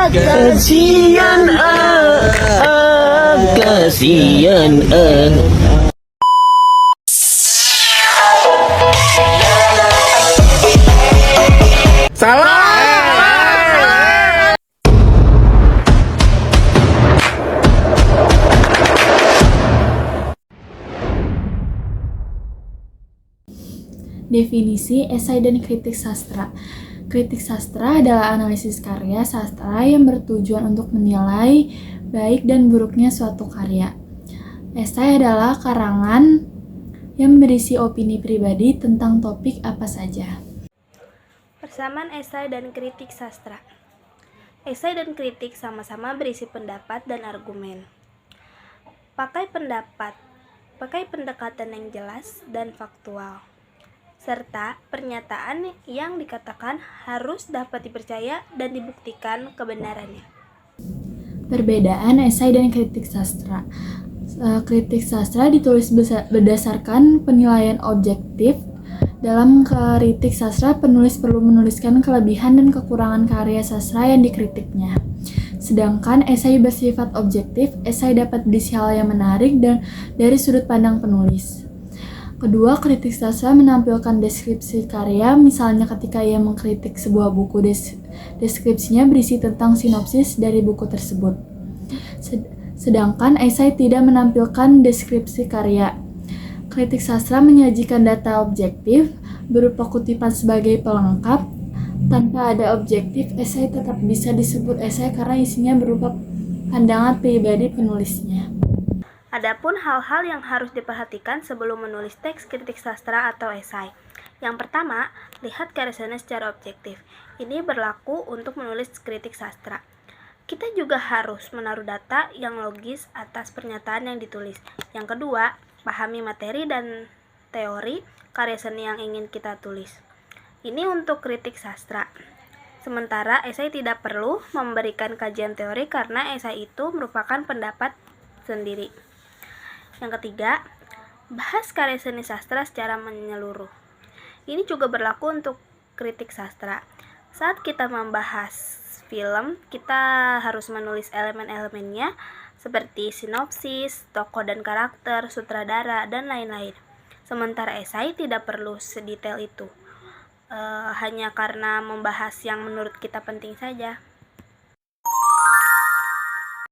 Kasian kasian Definisi esai dan kritik sastra. Kritik sastra adalah analisis karya sastra yang bertujuan untuk menilai baik dan buruknya suatu karya. Esai adalah karangan yang berisi opini pribadi tentang topik apa saja. Persamaan esai dan kritik sastra. Esai dan kritik sama-sama berisi pendapat dan argumen. Pakai pendekatan yang jelas dan faktual, serta pernyataan yang dikatakan harus dapat dipercaya dan dibuktikan kebenarannya. Perbedaan esai dan kritik sastra. Kritik sastra ditulis berdasarkan penilaian objektif. Dalam kritik sastra, penulis perlu menuliskan kelebihan dan kekurangan karya sastra yang dikritiknya. Sedangkan esai bersifat objektif, esai dapat berisi hal yang menarik dan dari sudut pandang penulis. Kedua, kritik sastra menampilkan deskripsi karya, misalnya ketika ia mengkritik sebuah buku, deskripsinya berisi tentang sinopsis dari buku tersebut. Sedangkan esai tidak menampilkan deskripsi karya. Kritik sastra menyajikan data objektif berupa kutipan sebagai pelengkap. Tanpa ada objektif, esai tetap bisa disebut esai karena isinya berupa pandangan pribadi penulisnya. Adapun hal-hal yang harus diperhatikan sebelum menulis teks kritik sastra atau esai. Yang pertama, lihat karya secara objektif. Ini berlaku untuk menulis kritik sastra. Kita juga harus menaruh data yang logis atas pernyataan yang ditulis. Yang kedua, pahami materi dan teori karya seni yang ingin kita tulis. Ini untuk kritik sastra. Sementara esai tidak perlu memberikan kajian teori karena esai itu merupakan pendapat sendiri. Yang ketiga, bahas karya seni sastra secara menyeluruh. Ini juga berlaku untuk kritik sastra. Saat kita membahas film, kita harus menulis elemen-elemennya seperti sinopsis, tokoh dan karakter, sutradara, dan lain-lain. Sementara esai tidak perlu sedetail itu, hanya karena membahas yang menurut kita penting saja.